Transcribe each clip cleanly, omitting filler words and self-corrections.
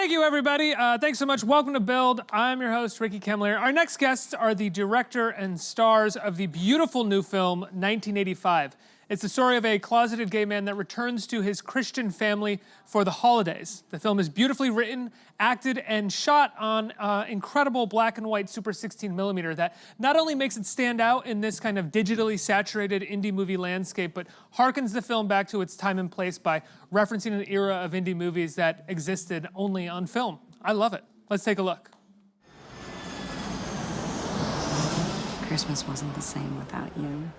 Thank you, everybody. Thanks so much. Welcome to Build. I'm your host, Ricky CAMILLERI. Our next guests are the director and stars of the beautiful new film, 1985. It's the story of a closeted gay man that returns to his Christian family for the holidays. The film is beautifully written, acted, and shot on incredible black and white Super 16mm that not only makes it stand out in this kind of digitally saturated indie movie landscape, but harkens the film back to its time and place by referencing an era of indie movies that existed only on film. I love it. Let's take a look. Christmas wasn't the same without you.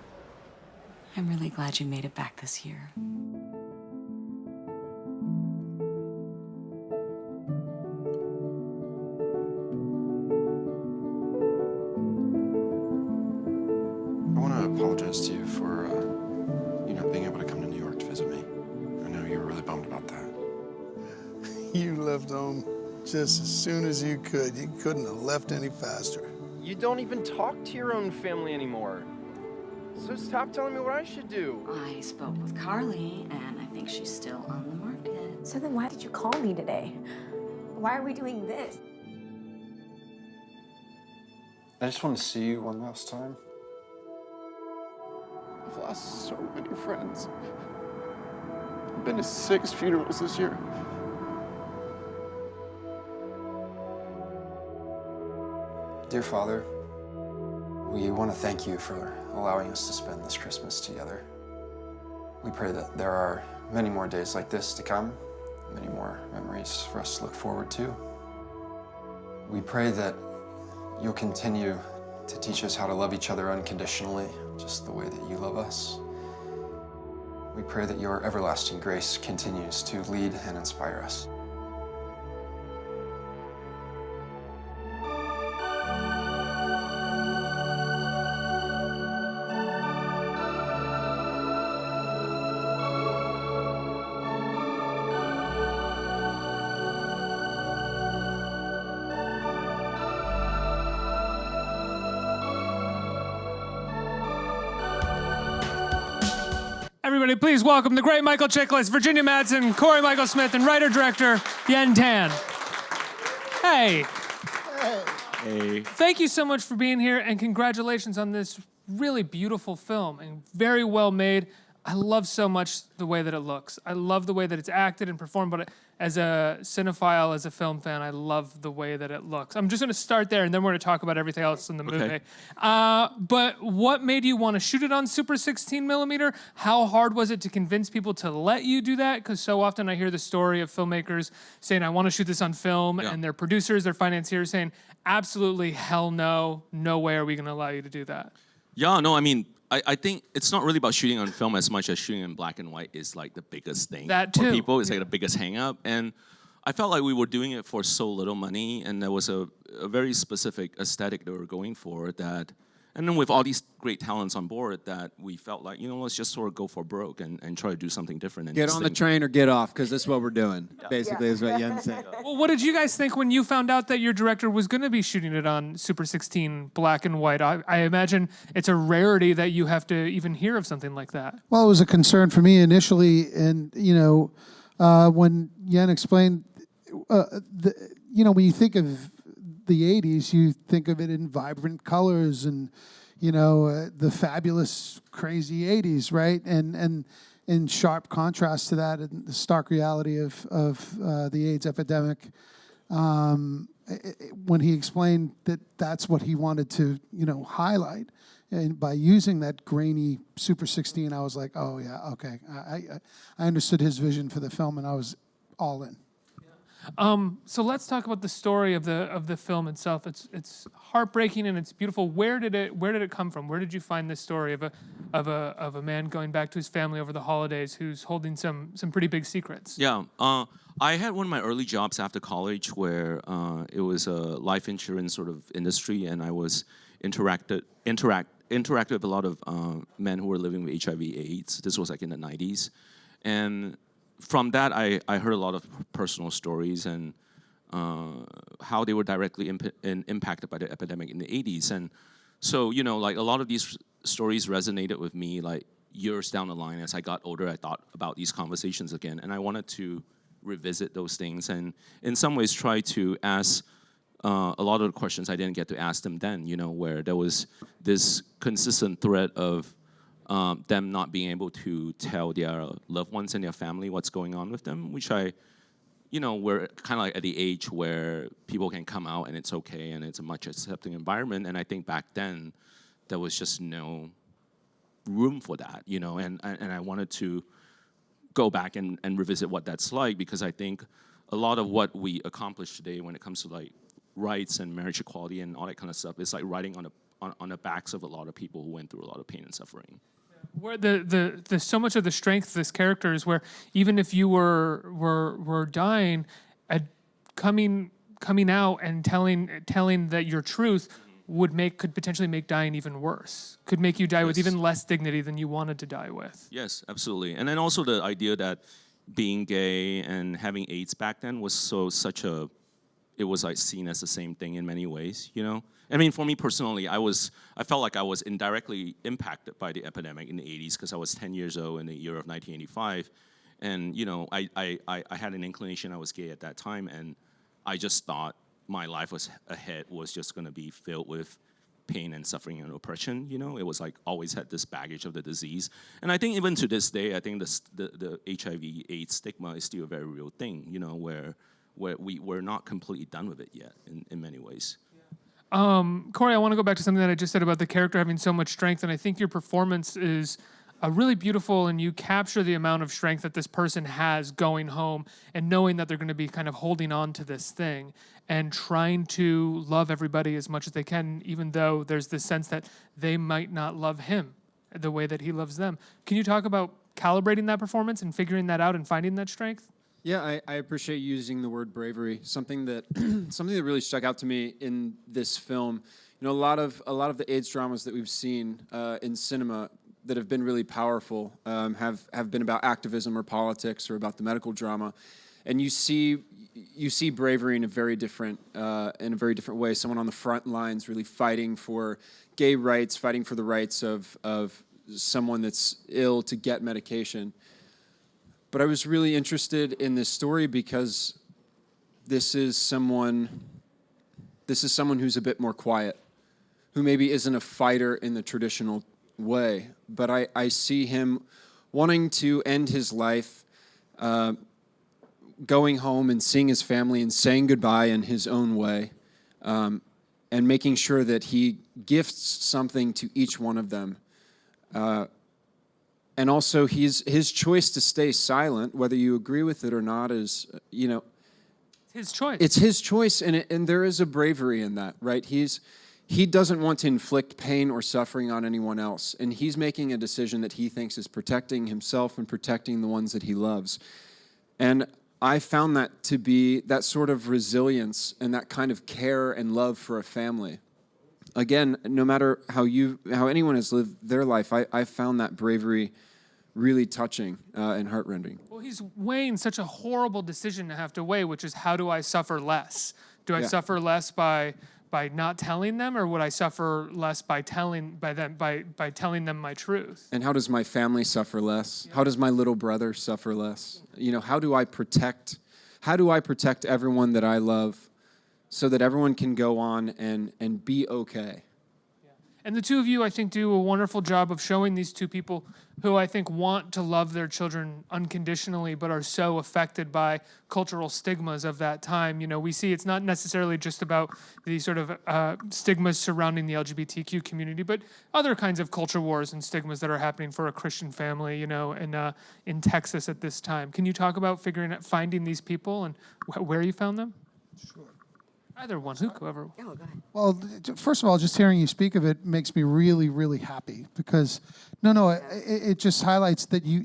I'm really glad you made it back this year. I want to apologize to you for, not being able to come to New York to visit me. I know you were really bummed about that. You left home just as soon as you could. You couldn't have left any faster. You don't even talk to your own family anymore. So stop telling me what I should do. I spoke with Carly, and I think she's still on the market. So then why did you call me today? Why are we doing this? I just want to see you one last time. I've lost so many friends. I've been to 6 funerals this year. Dear Father, we want to thank you for allowing us to spend this Christmas together. We pray that there are many more days like this to come, many more memories for us to look forward to. We pray that you'll continue to teach us how to love each other unconditionally, just the way that you love us. We pray that your everlasting grace continues to lead and inspire us. Everybody, please welcome the great Michael Chiklis, Virginia Madsen, Cory Michael Smith, and writer-director Yen Tan. Hey. Hey. Thank you so much for being here, and congratulations on this really beautiful film, and very well made. I love so much the way that it looks. I love the way that it's acted and performed, but as a cinephile, as a film fan, I love the way that it looks. I'm just gonna start there, and then we're gonna talk about everything else in the movie. Okay. But what made you wanna shoot it on Super 16mm? How hard was it to convince people to let you do that? Because so often I hear the story of filmmakers saying, I wanna shoot this on film, and their producers, their financiers saying, absolutely hell no, no way are we gonna allow you to do that. Yeah, no, I mean, I think it's not really about shooting on film as much as shooting in black and white is like the biggest thing. That too. For people, it's like the biggest hang up. And I felt like we were doing it for so little money, and there was a very specific aesthetic that we were going for that. And then with all these great talents on board that we felt like, let's just sort of go for broke and try to do something different. And get on the train or get off, because this is what we're doing, basically, is what Yen said. Well, what did you guys think when you found out that your director was going to be shooting it on Super 16 black and white? I imagine it's a rarity that you have to even hear of something like that. Well, it was a concern for me initially, and when Yen explained, when you think of the 80s, you think of it in vibrant colors and, the fabulous, crazy 80s, right? And in sharp contrast to that, and the stark reality of the AIDS epidemic, when he explained that that's what he wanted to, highlight, and by using that grainy Super 16, I was like, oh yeah, okay. I understood his vision for the film, and I was all in. So let's talk about the story of the film itself. It's heartbreaking and it's beautiful. Where did it come from? Where did you find this story of a man going back to his family over the holidays who's holding some pretty big secrets? Yeah, I had one of my early jobs after college where it was a life insurance sort of industry, and I was interacted with a lot of men who were living with HIV/AIDS. This was like in the 90s, and from that, I heard a lot of personal stories and how they were directly impacted by the epidemic in the 80s. And so, like a lot of these stories resonated with me like years down the line. As I got older, I thought about these conversations again, and I wanted to revisit those things, and in some ways try to ask a lot of the questions I didn't get to ask them then, where there was this consistent thread of them not being able to tell their loved ones and their family what's going on with them, which we're kind of like at the age where people can come out and it's okay and it's a much accepting environment. And I think back then there was just no room for that, and I wanted to go back and revisit what that's like, because I think a lot of what we accomplish today when it comes to like rights and marriage equality and all that kind of stuff is like riding on the backs of a lot of people who went through a lot of pain and suffering. Where the so much of the strength of this character is where even if you were dying, coming out and telling that your truth could potentially make dying even worse. Could make you die with even less dignity than you wanted to die with. Yes, absolutely. And then also the idea that being gay and having AIDS back then was it was like seen as the same thing in many ways, I mean, for me personally, I felt like I was indirectly impacted by the epidemic in the 80s because I was 10 years old in the year of 1985. And, I had an inclination I was gay at that time, and I just thought my life was just going to be filled with pain and suffering and oppression. It was like always had this baggage of the disease. And I think even to this day, I think the HIV/AIDS stigma is still a very real thing, where we're not completely done with it yet in many ways. Cory, I want to go back to something that I just said about the character having so much strength, and I think your performance is really beautiful, and you capture the amount of strength that this person has going home and knowing that they're going to be kind of holding on to this thing and trying to love everybody as much as they can, even though there's this sense that they might not love him the way that he loves them. Can you talk about calibrating that performance and figuring that out and finding that strength? Yeah, I appreciate using the word bravery. Something that really stuck out to me in this film. A lot of the AIDS dramas that we've seen in cinema that have been really powerful have been about activism or politics or about the medical drama, and you see bravery in a very different way. Someone on the front lines really fighting for gay rights, fighting for the rights of someone that's ill to get medication. But I was really interested in this story because this is someone who's a bit more quiet, who maybe isn't a fighter in the traditional way. But I see him wanting to end his life, going home and seeing his family and saying goodbye in his own way, and making sure that he gifts something to each one of them. And also, his choice to stay silent, whether you agree with it or not, is, his choice. It's his choice, and there is a bravery in that, right? He doesn't want to inflict pain or suffering on anyone else, and he's making a decision that he thinks is protecting himself and protecting the ones that he loves. And I found that to be that sort of resilience and that kind of care and love for a family. Again, no matter how anyone has lived their life, I found that bravery really touching and heartrending. Well, he's weighing such a horrible decision to have to weigh, which is, how do I suffer less? Do I suffer less by not telling them, or would I suffer less by telling them my truth? And how does my family suffer less? Yeah. How does my little brother suffer less? How do I protect everyone that I love so that everyone can go on and be okay? And the two of you, I think, do a wonderful job of showing these two people who I think want to love their children unconditionally, but are so affected by cultural stigmas of that time. We see it's not necessarily just about the sort of stigmas surrounding the LGBTQ community, but other kinds of culture wars and stigmas that are happening for a Christian family, in Texas at this time. Can you talk about finding these people and where you found them? Sure. Either one, whoever. Oh, go ahead. Well, first of all, just hearing you speak of it makes me really, really happy, because it just highlights that you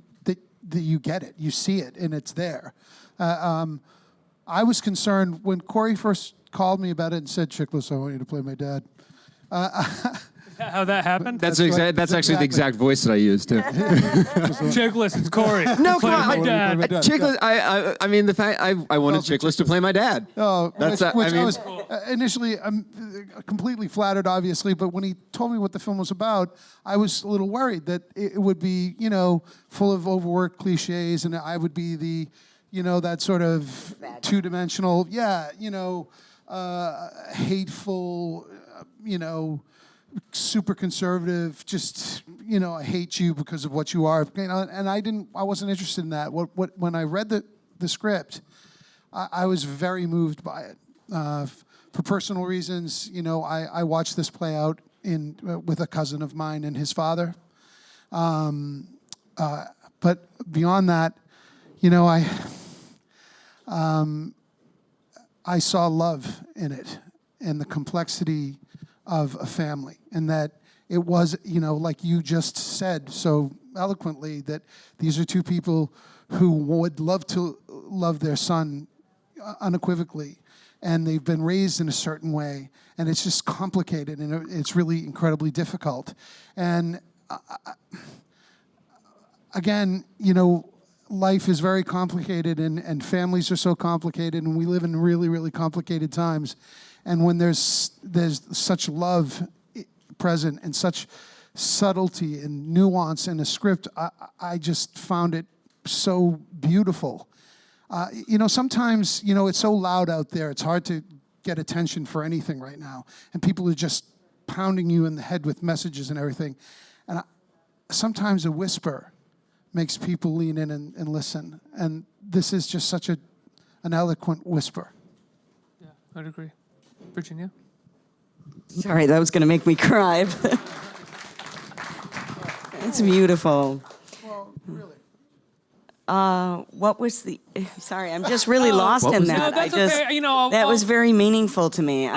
get it, you see it, and it's there. I was concerned when Cory first called me about it and said, "Chiklis, I want you to play my dad." Is that how that happened? That's actually the exact voice that I used too. Chiklis, it's Cory. No, come on, my dad. Chiklis. I mean, the fact I wanted Chiklis to play my dad. Oh, which I was initially completely flattered, obviously, but when he told me what the film was about, I was a little worried that it would be, full of overworked cliches, and I would be the you know, that sort of two-dimensional, yeah, you know, hateful, you know, super conservative, just, you know, I hate you because of what you are. You know, and I wasn't interested in that. When I read the script, I was very moved by it. For personal reasons, you know, I watched this play out with a cousin of mine and his father. But beyond that, you know, I saw love in it and the complexity of a family, and that it was, you know, like you just said so eloquently, that these are two people who would love to love their son unequivocally, and they've been raised in a certain way, and it's just complicated, and it's really incredibly difficult. And again, you know, life is very complicated, and families are so complicated, and we live in really, really complicated times. And when there's such love present and such subtlety and nuance in a script, I just found it so beautiful. You know, sometimes, you know, it's so loud out there, it's hard to get attention for anything right now. And people are just pounding you in the head with messages and everything. And sometimes a whisper makes people lean in and listen. And this is just such an eloquent whisper. Yeah, I'd agree. Virginia? Sorry, that was going to make me cry. It's beautiful. Well, really. What was the? Sorry, I'm just really lost in that. No, that's okay. You know, that was very meaningful to me.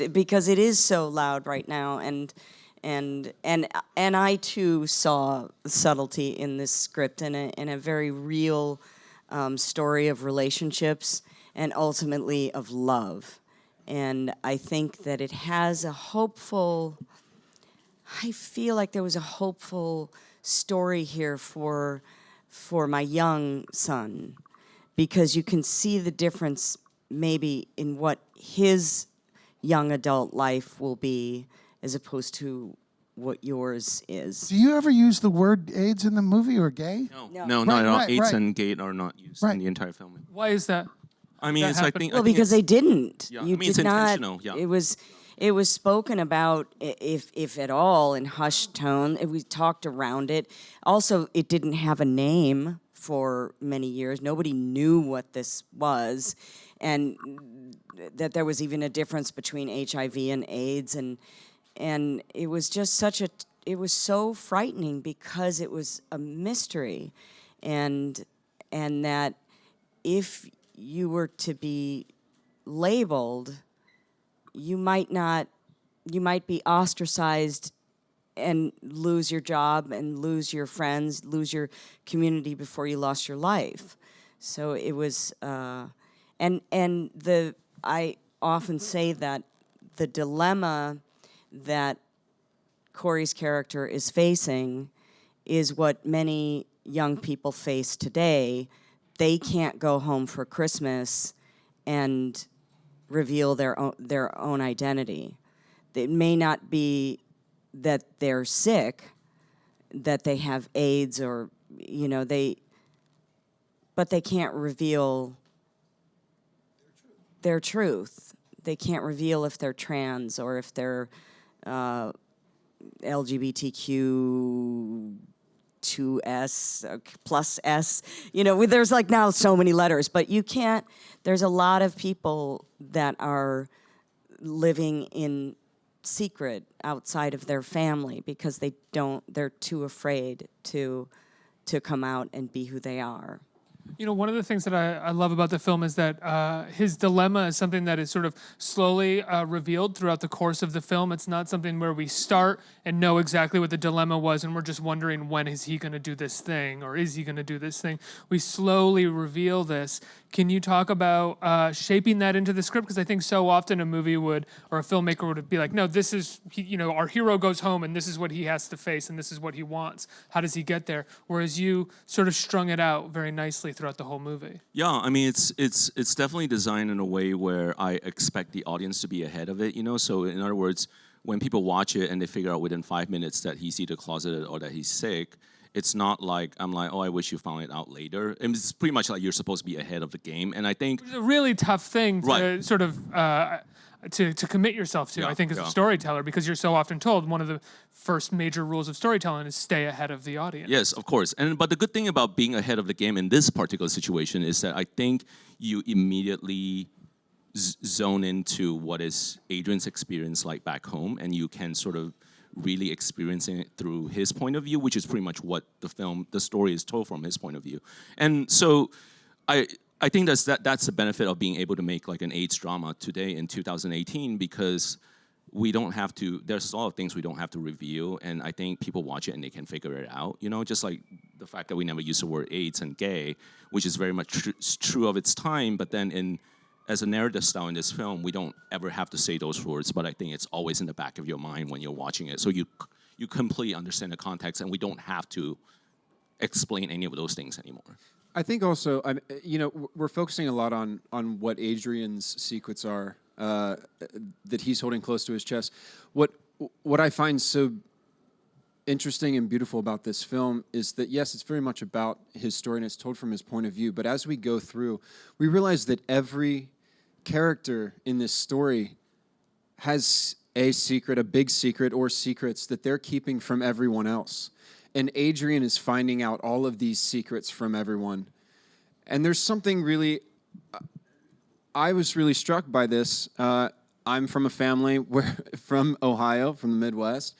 Because it is so loud right now, and I too saw subtlety in this script and a very real story of relationships and ultimately of love. And I think that it has a hopeful. I feel like there was a hopeful story here for my young son, because you can see the difference maybe in what his young adult life will be as opposed to what yours is. Do you ever use the word AIDS in the movie, or gay? No, not at all. Right, AIDS right. and gay are not used in the entire film. Why is that? I mean, That I happened? think. Well, because they didn't. Yeah, You I mean, it's did not. intentional. Yeah. It was spoken about, if at all, in hushed tone. We talked around it. Also, it didn't have a name for many years. Nobody knew what this was, and that there was even a difference between HIV and AIDS, and it was just it was so frightening because it was a mystery, and that if you were to be labeled, you might be ostracized and lose your job and lose your friends, lose your community before you lost your life. So it was, I often say that the dilemma that Cory's character is facing is what many young people face today. They can't go home for Christmas and reveal their own identity. It may not be that they're sick, that they have AIDS, or but they can't reveal their truth. They can't reveal if they're trans or if they're LGBTQ. 2S plus S, there's like now so many letters, but you can't, there's a lot of people that are living in secret outside of their family because they're too afraid to come out and be who they are. You know, one of the things that I love about the film is that his dilemma is something that is sort of slowly revealed throughout the course of the film. It's not something where we start and know exactly what the dilemma was and we're just wondering, when is he going to do this thing, or is he going to do this thing? We slowly reveal this. Can you talk about shaping that into the script? Because I think so often a movie would, or a filmmaker would be like, no, this is, our hero goes home and this is what he has to face and this is what he wants. How does he get there? Whereas you sort of strung it out very nicely throughout the whole movie. Yeah, I mean, it's definitely designed in a way where I expect the audience to be ahead of it, So in other words, when people watch it and they figure out within 5 minutes that he's either closeted or that he's sick, It's not like I'm like, oh, I wish you found it out later. And it's pretty much like you're supposed to be ahead of the game. And I think It's a really tough thing to Right. sort of to commit yourself to, Yeah, I think, as a yeah. storyteller, because you're so often told one of the first major rules of storytelling is stay ahead of the audience. yes, of course. But the good thing about being ahead of the game in this particular situation is that I think you immediately zone into what is Adrian's experience like back home, and you can sort of really experience it through his point of view, which is pretty much what the story is told from his point of view. And so I think that's the benefit of being able to make like an AIDS drama today in 2018, because we don't have to, there's a lot of things we don't have to reveal, and I think people watch it and they can figure it out, you know, just like the fact that we never use the word AIDS and gay, which is very much true of its time, but then as a narrative style in this film, we don't ever have to say those words, but I think it's always in the back of your mind when you're watching it, so you completely understand the context, and we don't have to explain any of those things anymore. I think also, you know, we're focusing a lot on what Adrian's secrets are that he's holding close to his chest. What I find so interesting and beautiful about this film is that, yes, it's very much about his story and it's told from his point of view, but as we go through, we realize that every character in this story has a secret, a big secret, or secrets that they're keeping from everyone else. And Adrian is finding out all of these secrets from everyone. And there's something really, I was really struck by this. I'm from a family from Ohio, from the Midwest.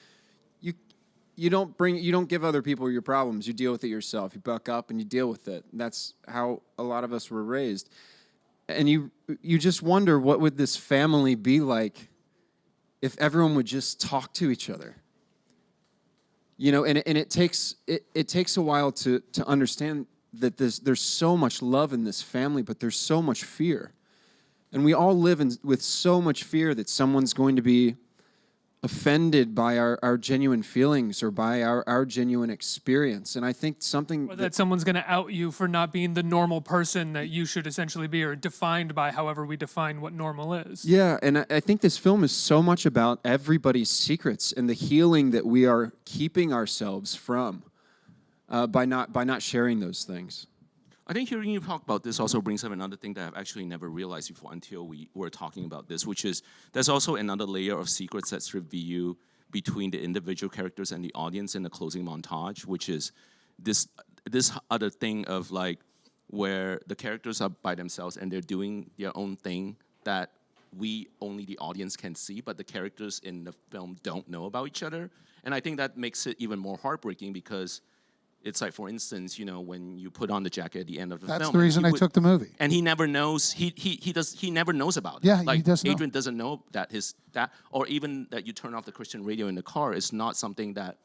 You don't give other people your problems. You deal with it yourself. You buck up and you deal with it. That's how a lot of us were raised. And you just wonder, what would this family be like if everyone would just talk to each other? You know, and it takes a while to understand that there's so much love in this family, but there's so much fear. And we all live with so much fear that someone's going to be offended by our genuine feelings or by our genuine experience. And I think something... Or that someone's going to out you for not being the normal person that you should essentially be, or defined by however we define what normal is. Yeah, and I think this film is so much about everybody's secrets and the healing that we are keeping ourselves from by not sharing those things. I think hearing you talk about this also brings up another thing that I've actually never realized before until we were talking about this, which is there's also another layer of secrets that's revealed between the individual characters and the audience in the closing montage, which is this other thing of like where the characters are by themselves and they're doing their own thing that only the audience can see, but the characters in the film don't know about each other. And I think that makes it even more heartbreaking, because it's like, for instance, you know, when you put on the jacket at the end of the film. That's the reason I took the movie. And he never knows. He never knows about it. Yeah, like, he doesn't know. Adrian doesn't know that or even that you turn off the Christian radio in the car is not something that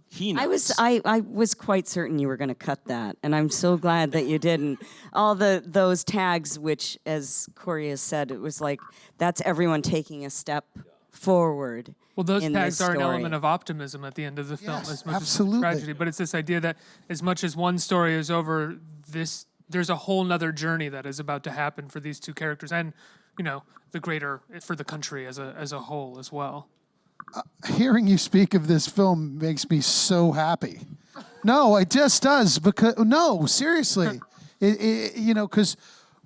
he knows. I was quite certain you were going to cut that, and I'm so glad that you didn't. All those tags, which, as Cory has said, it was like that's everyone taking a step forward. Well, those in tags this are an story. element of optimism at the end of the film, Yes, as much absolutely. as tragedy. But it's this idea that as much as one story is over, there's a whole nother journey that is about to happen for these two characters, and you know, for the country as a whole as well. Hearing you speak of this film makes me so happy. No, it just does, because no, seriously, you know, because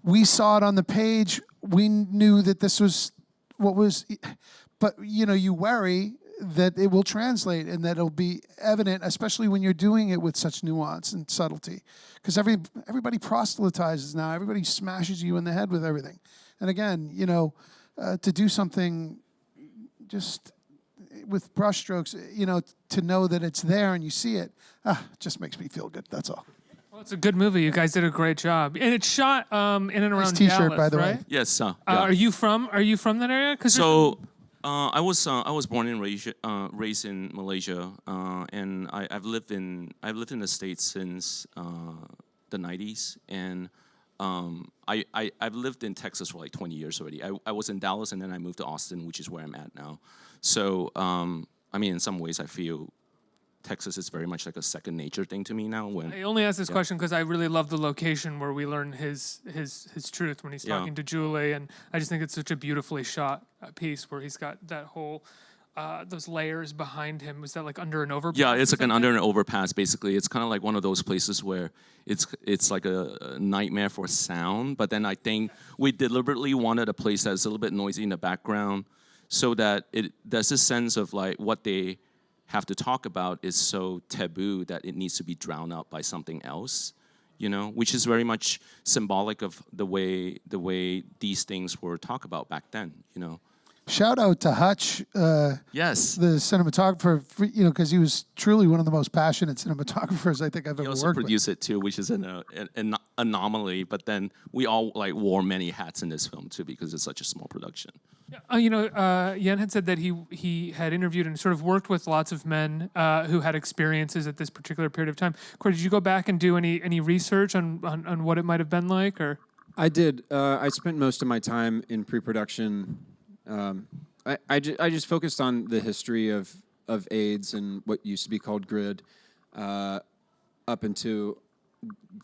we saw it on the page, we knew that this was what was, but you know, you worry that it will translate and that it'll be evident, especially when you're doing it with such nuance and subtlety, because everybody proselytizes now, everybody smashes you in the head with everything, and again, you know, to do something just with brushstrokes, you know, to know that it's there and you see it, just makes me feel good. That's all. Well, it's a good movie. You guys did a great job, and it's shot in and around T-shirt, Dallas, by the right? way. Yes, yeah. Are you from that area? So I was born and raised in Malaysia, and I've lived in the States since the 90s, and I've lived in Texas for like 20 years already. I was in Dallas, and then I moved to Austin, which is where I'm at now. So I mean, in some ways, I feel Texas is very much like a second nature thing to me now. I only asked this question because I really love the location where we learn his truth when he's talking to Julie, and I just think it's such a beautifully shot piece where he's got that whole those layers behind him? Was that like under an overpass? Yeah, it's or like an something? under an overpass. Basically, it's kind of like one of those places where it's like a nightmare for sound. But then I think we deliberately wanted a place that's a little bit noisy in the background, so that there's this sense of like what they have to talk about is so taboo that it needs to be drowned out by something else, you know, which is very much symbolic of the way these things were talked about back then, you know. Shout out to Hutch, Yes. the cinematographer, you know, because he was truly one of the most passionate cinematographers I think I've He ever also worked produced it too, which is an anomaly. But then we all like wore many hats in this film too because it's such a small production. You know, Yen had said that he had interviewed and sort of worked with lots of men who had experiences at this particular period of time. Cory, did you go back and do any research on what it might have been like, or? I did. I spent most of my time in pre-production. I just focused on the history of AIDS and what used to be called GRID up until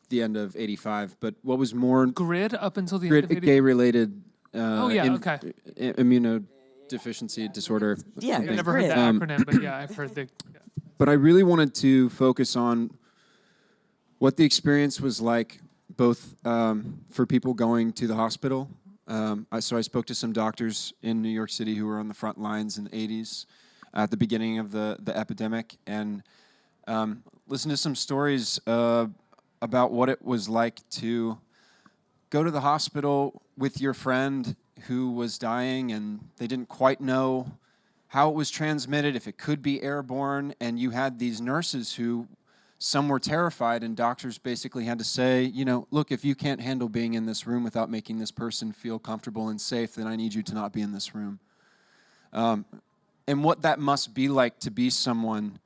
the end of '85. But what was more Grid up until the end of GRID, 80? gay-related Okay. immunodeficiency disorder. Yeah, I've something. never heard the acronym, but yeah, I've heard the. Yeah. But I really wanted to focus on what the experience was like, both for people going to the hospital. So I spoke to some doctors in New York City who were on the front lines in the 80s at the beginning of the epidemic, and listened to some stories about what it was like to go to the hospital with your friend who was dying, and they didn't quite know how it was transmitted, if it could be airborne, and you had these nurses who, some were terrified, and doctors basically had to say, you know, look, if you can't handle being in this room without making this person feel comfortable and safe, then I need you to not be in this room. And what that must be like to be someone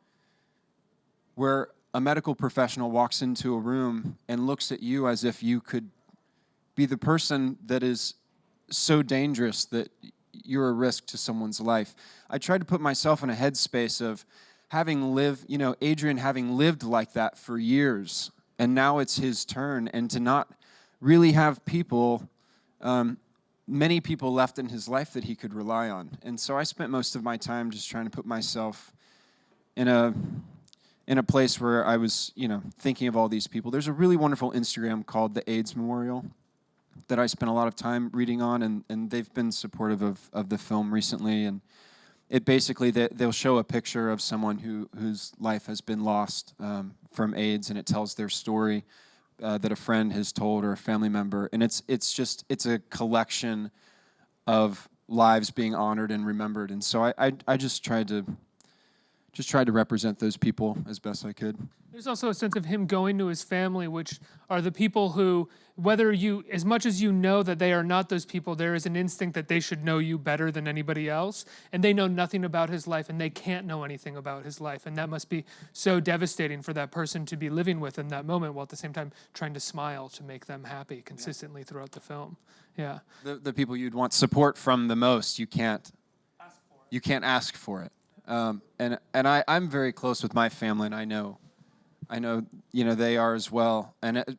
where a medical professional walks into a room and looks at you as if you could be the person that is so dangerous that you're a risk to someone's life. I tried to put myself in a headspace of having lived, you know, Adrian having lived like that for years, and now it's his turn, and to not really have people, many people left in his life that he could rely on. And so I spent most of my time just trying to put myself in a place where I was, you know, thinking of all these people. There's a really wonderful Instagram called the AIDS Memorial that I spent a lot of time reading on, and they've been supportive of the film recently. And it basically, they'll show a picture of someone whose life has been lost from AIDS, and it tells their story that a friend has told or a family member. And it's a collection of lives being honored and remembered. And so I just tried to represent those people as best I could. There's also a sense of him going to his family, which are the people who, whether you, as much as you know that they are not those people, there is an instinct that they should know you better than anybody else, and they know nothing about his life, and they can't know anything about his life, and that must be so devastating for that person to be living with in that moment, while at the same time trying to smile to make them happy consistently throughout the film. Yeah. The people you'd want support from the most, you can't ask for it. And I'm very close with my family, and I know, you know, they are as well. And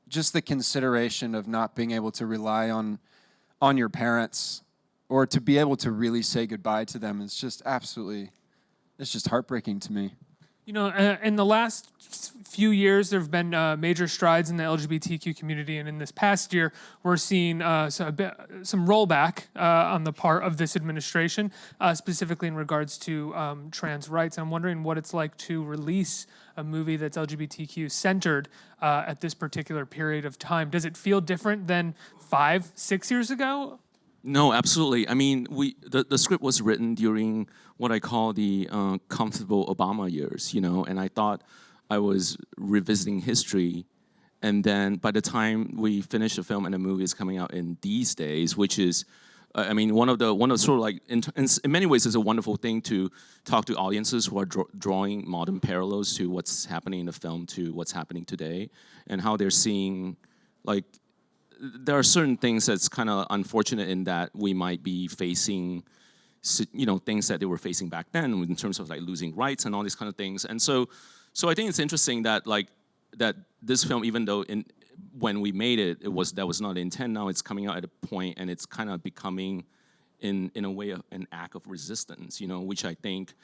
just the consideration of not being able to rely on your parents, or to be able to really say goodbye to them, is just absolutely, it's just heartbreaking to me. You know, in the last few years, there have been major strides in the LGBTQ community, and in this past year, we're seeing some rollback on the part of this administration, specifically in regards to trans rights. I'm wondering what it's like to release a movie that's LGBTQ centered at this particular period of time. Does it feel different than 5, 6 years ago? No, absolutely. I mean, the script was written during what I call the comfortable Obama years, you know, and I thought I was revisiting history. And then by the time we finish the film and the movie is coming out in these days, which is, I mean, one of sort of like, in many ways, it's a wonderful thing to talk to audiences who are drawing modern parallels to what's happening in the film to what's happening today, and how they're seeing, like, there are certain things that's kind of unfortunate in that we might be facing, you know, things that they were facing back then in terms of like losing rights and all these kind of things. And so I think it's interesting that that this film, even though when we made it, that was not the intent. Now it's coming out at a point and it's kind of becoming in a way an act of resistance, which I think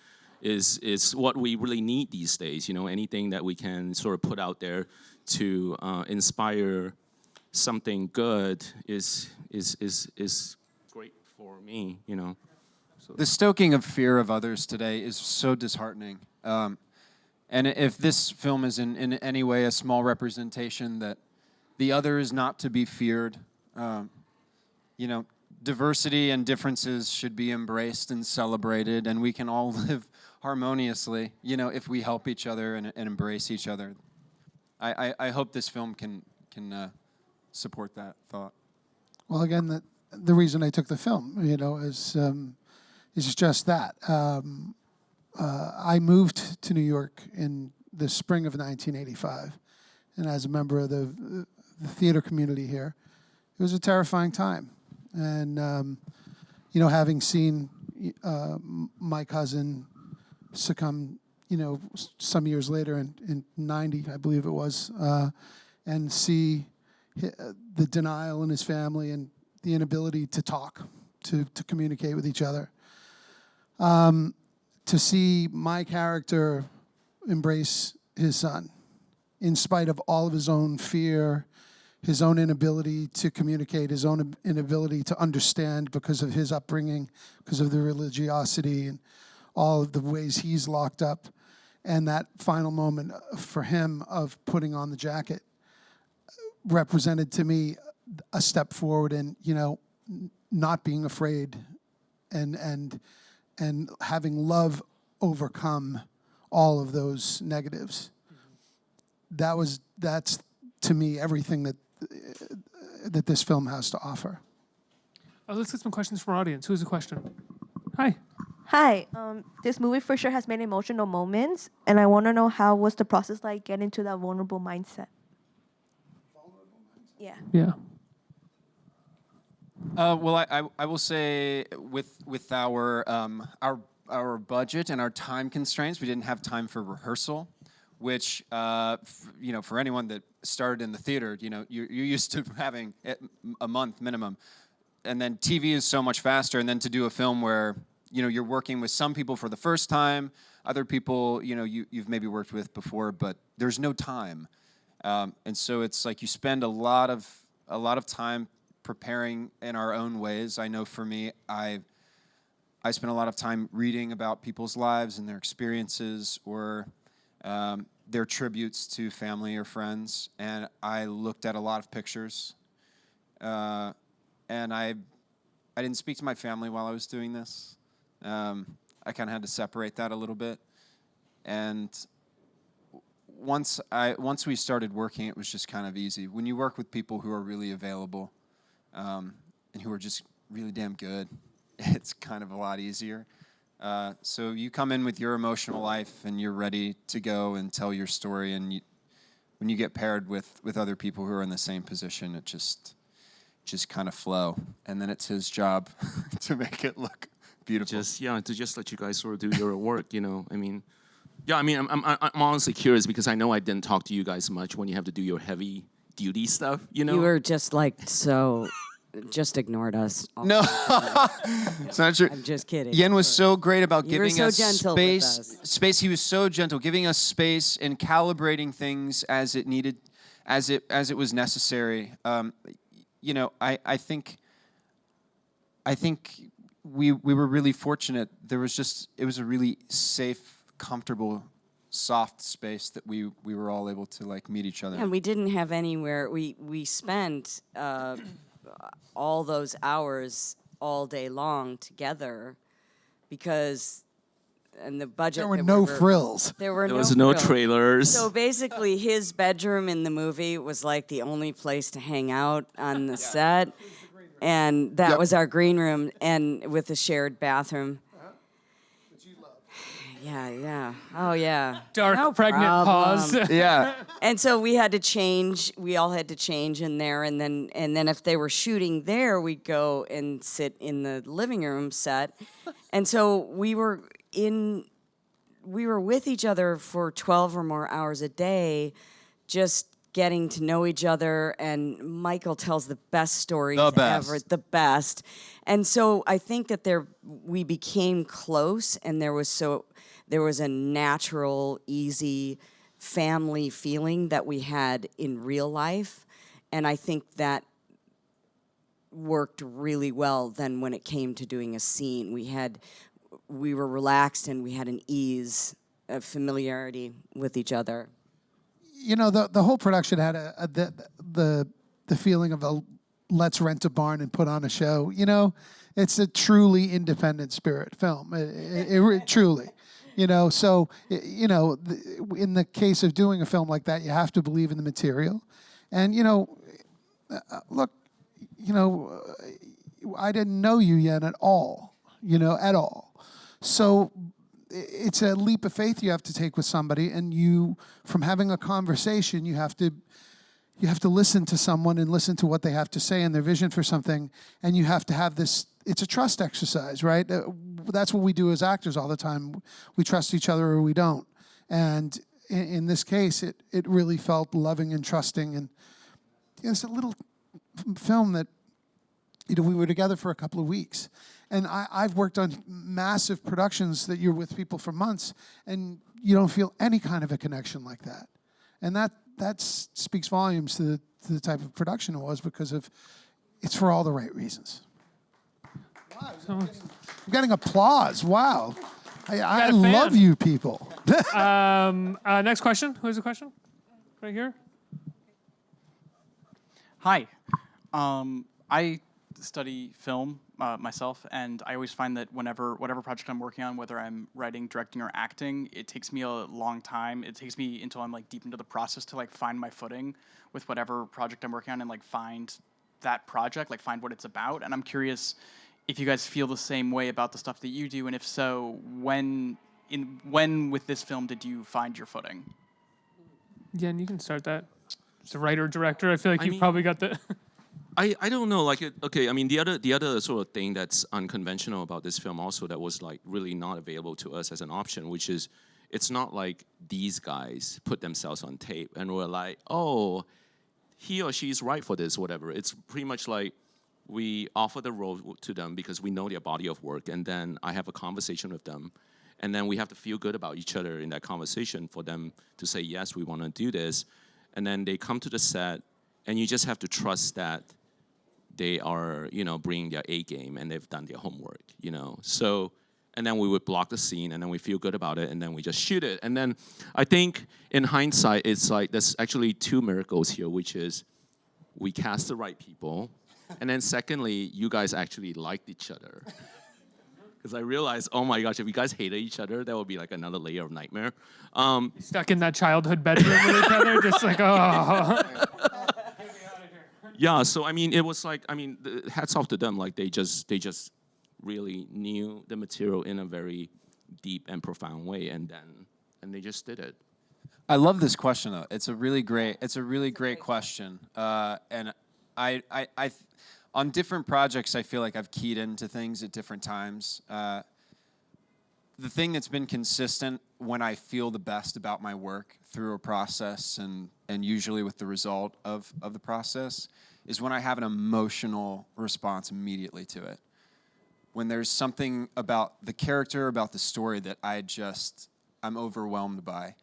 is what we really need these days. Anything that we can sort of put out there to inspire something good is great for me. So. The stoking of fear of others today is so disheartening. And if this film is in any way a small representation that the other is not to be feared, diversity and differences should be embraced and celebrated, and we can all live harmoniously, if we help each other and embrace each other. I hope this film can support that thought. Well, again, the reason I took the film, is just that. I moved to New York in the spring of 1985, and as a member of the theater community here, it was a terrifying time. And, having seen my cousin succumb, some years later in 90, I believe it was, and see the denial in his family and the inability to talk, to communicate with each other. To see my character embrace his son, in spite of all of his own fear, his own inability to communicate, his own inability to understand because of his upbringing, because of the religiosity and all of the ways he's locked up. And that final moment for him of putting on the jacket represented to me a step forward in, not being afraid and having love overcome all of those negatives. That's to me everything that this film has to offer. Let's get some questions from our audience. Who has a question? Hi. Hi. This movie for sure has many emotional moments, and I want to know how was the process like getting to that vulnerable mindset? Yeah. Yeah. Well, I will say with our budget and our time constraints, we didn't have time for rehearsal, which for anyone that started in the theater, you're used to having a month minimum, and then TV is so much faster, and then to do a film where you're working with some people for the first time, other people you've maybe worked with before, but there's no time, and so it's like you spend a lot of time preparing in our own ways. I know for me, I spent a lot of time reading about people's lives and their experiences or their tributes to family or friends, and I looked at a lot of pictures, and I didn't speak to my family while I was doing this. I kind of had to separate that a little bit, and once we started working, it was just kind of easy. When you work with people who are really available and who are just really damn good, it's kind of a lot easier. So you come in with your emotional life and you're ready to go and tell your story, and when you get paired with other people who are in the same position, it just kind of flow, and then it's his job to make it look beautiful. To just let you guys sort of do your work, I'm honestly curious because I know I didn't talk to you guys much when you have to do your heavy duty stuff, You were just just ignored us. No, it's not true. I'm just kidding. Yen was so great about giving us gentle with space. Space. He was so gentle, giving us space and calibrating things as it needed, as it was necessary. I think we were really fortunate. It was a really safe, comfortable, soft space that we were all able to meet each other. And we didn't have anywhere. We spent all those hours all day long together because, and the budget. There were no frills. There were was no frills. trailers. So basically, his bedroom in the movie was like the only place to hang out on the set, and that was our green room, and with a shared bathroom. Yeah. Oh, yeah. Dark, No pregnant problem. pause. Yeah. And so we had to change. We all had to change in there, and then if they were shooting there, we'd go and sit in the living room set. And so we were with each other for 12 or more hours a day, just getting to know each other, and Michael tells the best stories The best. ever, the best. And so I think that we became close, and there was a natural, easy family feeling that we had in real life, and I think that worked really well then when it came to doing a scene. We were relaxed, and we had an ease of familiarity with each other. You know, the whole production had the feeling of a let's rent a barn and put on a show. You know, it's a truly independent spirit film. It truly, you know. So you know, in the case of doing a film like that, you have to believe in the material, and you know, look, you know, I didn't know you yet at all. You know, at all. So it's a leap of faith you have to take with somebody, and from having a conversation, you have to listen to someone and listen to what they have to say and their vision for something, and you have to have this. It's a trust exercise, right? That's what we do as actors all the time. We trust each other or we don't. And in this case, it really felt loving and trusting. And it's a little film that, you know, we were together for a couple of weeks. And I've worked on massive productions that you're with people for months, and you don't feel any kind of a connection like that. And that speaks volumes to the type of production it was, because it's for all the right reasons. Wow, I'm getting applause. Wow. I love you people. Next question. Who has a question? Right here. Hi. I study film myself, and I always find that whatever project I'm working on, whether I'm writing, directing, or acting, it takes me a long time. It takes me until I'm like deep into the process to like find my footing with whatever project I'm working on and like find that project, like find what it's about. And I'm curious if you guys feel the same way about the stuff that you do, and if so, when with this film did you find your footing? Yeah, and you can start that. As a writer, director, I feel like you've probably got the... I don't know, like, okay, I mean, the other sort of thing that's unconventional about this film also that was, like, really not available to us as an option, which is, it's not like these guys put themselves on tape and were like, oh, he or she's right for this, whatever. It's pretty much like we offer the role to them because we know their body of work, and then I have a conversation with them, and then we have to feel good about each other in that conversation for them to say, yes, we want to do this, and then they come to the set, and you just have to trust that they are, you know, bringing their A game and they've done their homework, you know. So, and then we would block the scene, and then we feel good about it, and then we just shoot it. And then I think in hindsight, it's like there's actually two miracles here, which is we cast the right people, and then secondly, you guys actually liked each other. Because I realized, oh my gosh, if you guys hated each other, that would be like another layer of nightmare. Stuck in that childhood bedroom with each other, just like, oh. Yeah, so I mean, it was like, I mean, hats off to them. Like they just really knew the material in a very deep and profound way, and they just did it. I love this question though. It's a really great question. And I on different projects, I feel like I've keyed into things at different times. The thing that's been consistent when I feel the best about my work through a process and usually with the result of the process is when I have an emotional response immediately to it. When there's something about the character, about the story that I'm overwhelmed by,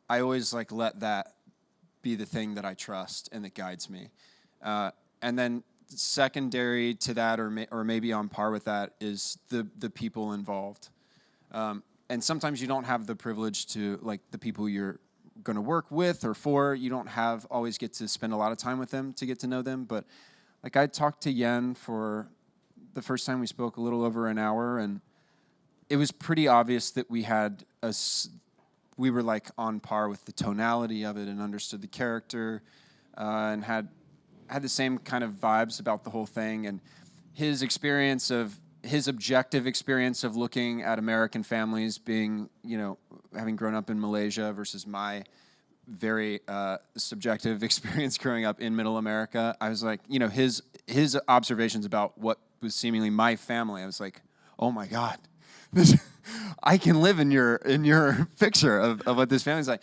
I always like let that be the thing that I trust and that guides me. And then secondary to that, or maybe on par with that, is the people involved. And sometimes you don't have the privilege to, like, the people you're going to work with or for, you don't always get to spend a lot of time with them to get to know them. But like I talked to Yen for the first time we spoke a little over an hour, and it was pretty obvious that we were like on par with the tonality of it and understood the character and had the same kind of vibes about the whole thing. And his objective experience of looking at American families being, you know, having grown up in Malaysia versus my very subjective experience growing up in Middle America, I was like, you know, his observations about what was seemingly my family, I was like, oh my God, I can live in your picture of what this family's like.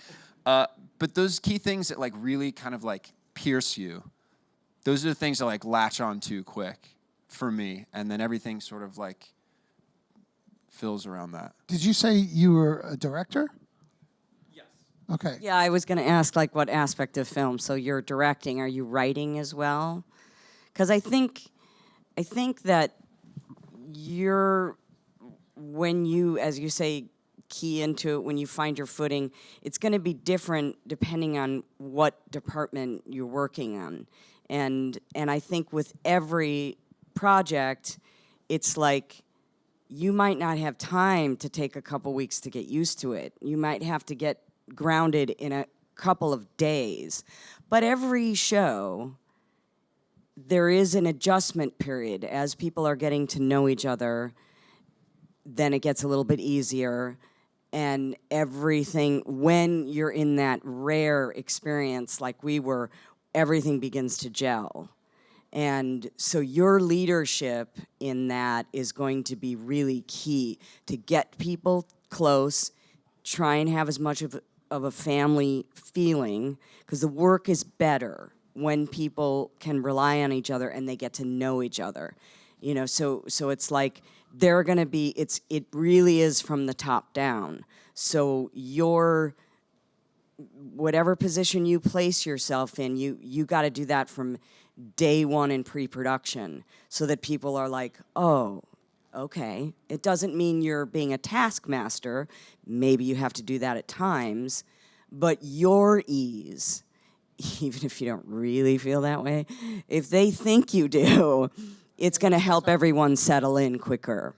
but those key things that like really kind of like pierce you, those are the things that like latch on to quick for me, and then everything sort of like fills around that. Did you say you were a director? Yes. Okay. Yeah, I was going to ask, like, what aspect of film? So you're directing. Are you writing as well? Because I think that when you, as you say, key into it, when you find your footing, it's going to be different depending on what department you're working on. And I think with every project, it's like you might not have time to take a couple weeks to get used to it. You might have to get grounded in a couple of days. But every show, there is an adjustment period. As people are getting to know each other, then it gets a little bit easier. And everything, when you're in that rare experience like we were, everything begins to gel. And so your leadership in that is going to be really key to get people close, try and have as much of a family feeling, because the work is better when people can rely on each other and they get to know each other. You know, so it's like they're going to be, it really is from the top down. So whatever position you place yourself in, you got to do that from day one in pre-production, so that people are like, oh, okay. It doesn't mean you're being a taskmaster. Maybe you have to do that at times, but your ease, even if you don't really feel that way, if they think you do, it's going to help everyone settle in quicker.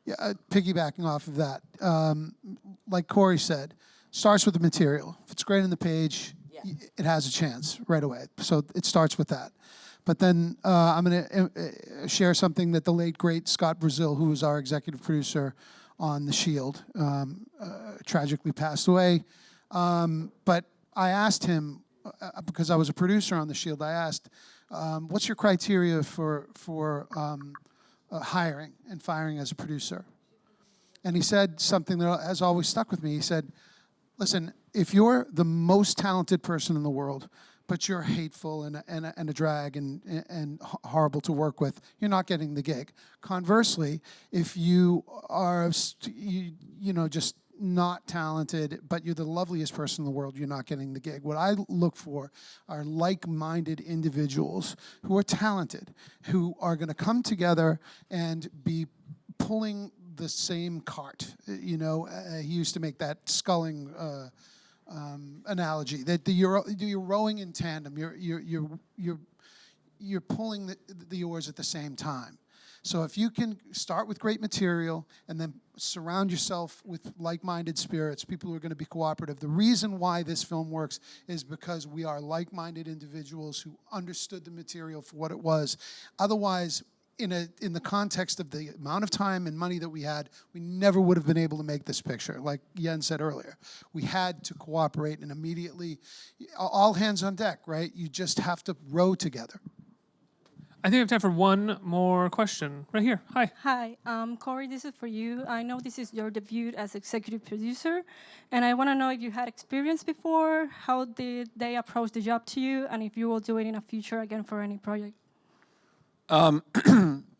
Yeah, piggybacking off of that, like Cory said, starts with the material. If it's great on the page, it has a chance right away. So it starts with that. But then I'm going to share something that the late, great Scott Brazil, who was our executive producer on The Shield, tragically passed away. But I asked him, because I was a producer on The Shield, I asked, what's your criteria for hiring and firing as a producer? And he said something that has always stuck with me. He said, listen, if you're the most talented person in the world, but you're hateful and a drag and horrible to work with, you're not getting the gig. Conversely, if you are just not talented, but you're the loveliest person in the world, you're not getting the gig. What I look for are like-minded individuals who are talented, who are going to come together and be pulling the same cart. You know, he used to make that sculling analogy, that you're rowing in tandem. You're pulling the oars at the same time. So if you can start with great material and then surround yourself with like-minded spirits, people who are going to be cooperative. The reason why this film works is because we are like-minded individuals who understood the material for what it was. Otherwise, in the context of the amount of time and money that we had, we never would have been able to make this picture. Like Yen said earlier, we had to cooperate and immediately, all hands on deck, right? You just have to row together. I think we have time for one more question. Right here. Hi. Hi, Cory, this is for you. I know this is your debut as executive producer, and I want to know if you had experience before, how did they approach the job to you, and if you will do it in the future again for any project.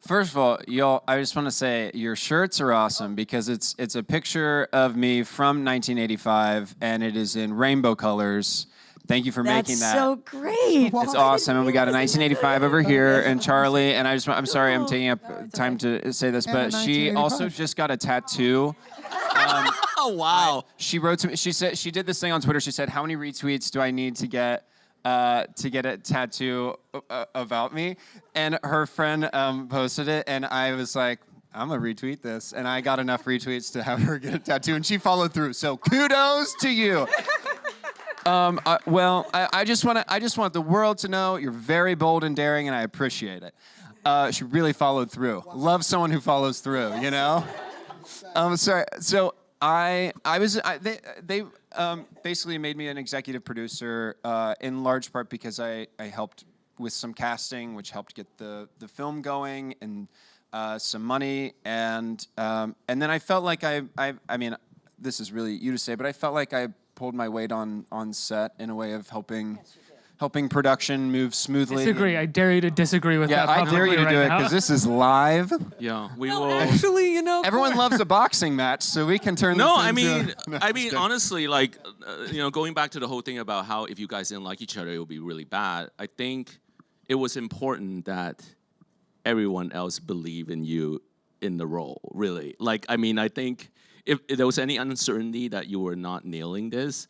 First of all, y'all, I just want to say your shirts are awesome because it's a picture of me from 1985, and it is in rainbow colors. Thank you for making that. That's so great. It's awesome, and we got a 1985 over here, and Charlie, and I'm sorry I'm taking up time to say this, but she also just got a tattoo. Oh, wow. She wrote to me, she said, she did this thing on Twitter, she said, how many retweets do I need to get a tattoo about me? And her friend posted it, and I was like, I'm gonna retweet this, and I got enough retweets to have her get a tattoo, and she followed through, so kudos to you. I just want the world to know you're very bold and daring, and I appreciate it. She really followed through. Love someone who follows through, you know? Sorry. So they basically made me an executive producer in large part because I helped with some casting, which helped get the film going and some money, and then I felt like I mean, this is really you to say, but I felt like I pulled my weight on set in a way of helping production move smoothly. Disagree. I dare you to disagree with that. I dare you to right do it now. because this is live. Yeah, we No, will. actually, you know, Everyone loves a boxing match, so we can turn. No, this I into mean, honestly, like, going back to the whole thing about how if you guys didn't like each other, it would be really bad. I think it was important that everyone else believe in you in the role, really. Like, I mean, I think if there was any uncertainty that you were not nailing this,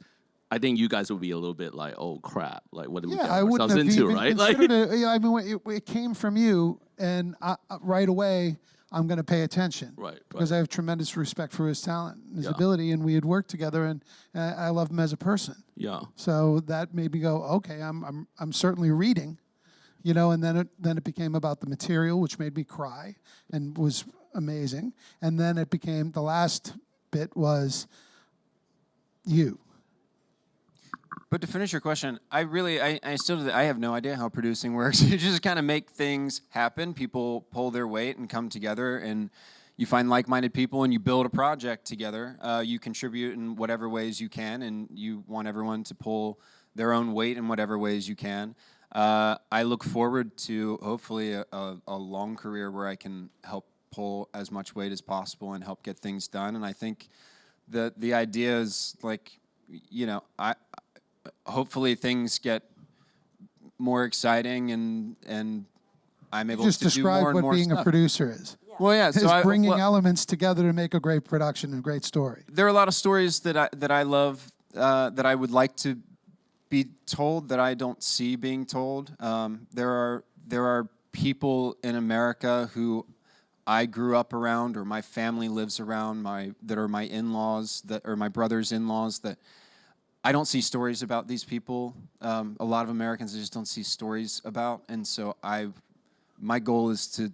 I think you guys would be a little bit like, oh crap, like what did we get ourselves into, right? Like, I mean, it came from you, and right away, I'm going to pay attention. Right. Because I have tremendous respect for his talent, and his ability, and we had worked together, and I love him as a person. Yeah. So that made me go, okay, I'm certainly reading, you know, and then it became about the material, which made me cry and was amazing, and then it became the last bit was you. But to finish your question, I have no idea how producing works. You just kind of make things happen. People pull their weight and come together, and you find like-minded people, and you build a project together. You contribute in whatever ways you can, and you want everyone to pull their own weight in whatever ways you can. I look forward to hopefully a long career where I can help pull as much weight as possible and help get things done. And I think the idea is like, you know, hopefully things get more exciting and I'm able to do more and more stuff. Just describe what being a producer is. Well, yeah, so bringing elements together to make a great production and great story. There are a lot of stories that I love that I would like to be told that I don't see being told. There are people in America who I grew up around, or my family lives around, that are my in-laws, that are my brother's in-laws, that I don't see stories about these people. A lot of Americans I just don't see stories about, and so my goal is to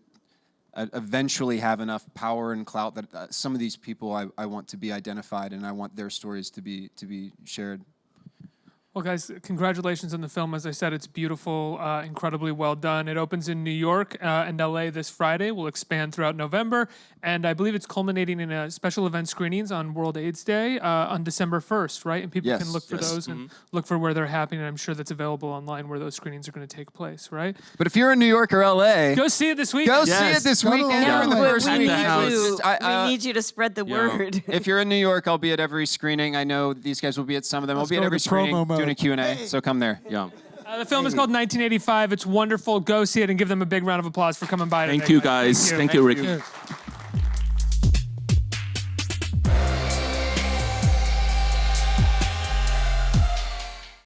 eventually have enough power and clout that some of these people I want to be identified, and I want their stories to be shared. Well, guys, congratulations on the film. As I said, it's beautiful, incredibly well done. It opens in New York and LA this Friday. Will expand throughout November. And I believe it's culminating in a special event screenings on World AIDS Day on December 1st, right? And people can look for those and look for where they're happening. And I'm sure that's available online where those screenings are going to take place, right? But if you're in New York or LA, go see it this weekend. Go see it this weekend. We need you to spread the word. If you're in New York, I'll be at every screening. I know these guys will be at some of them. I'll be at every screening doing a Q&A, so come there. Yeah. The film is called 1985. It's wonderful. Go see it and give them a big round of applause for coming by today. Thank you, guys. Thank you, Ricky.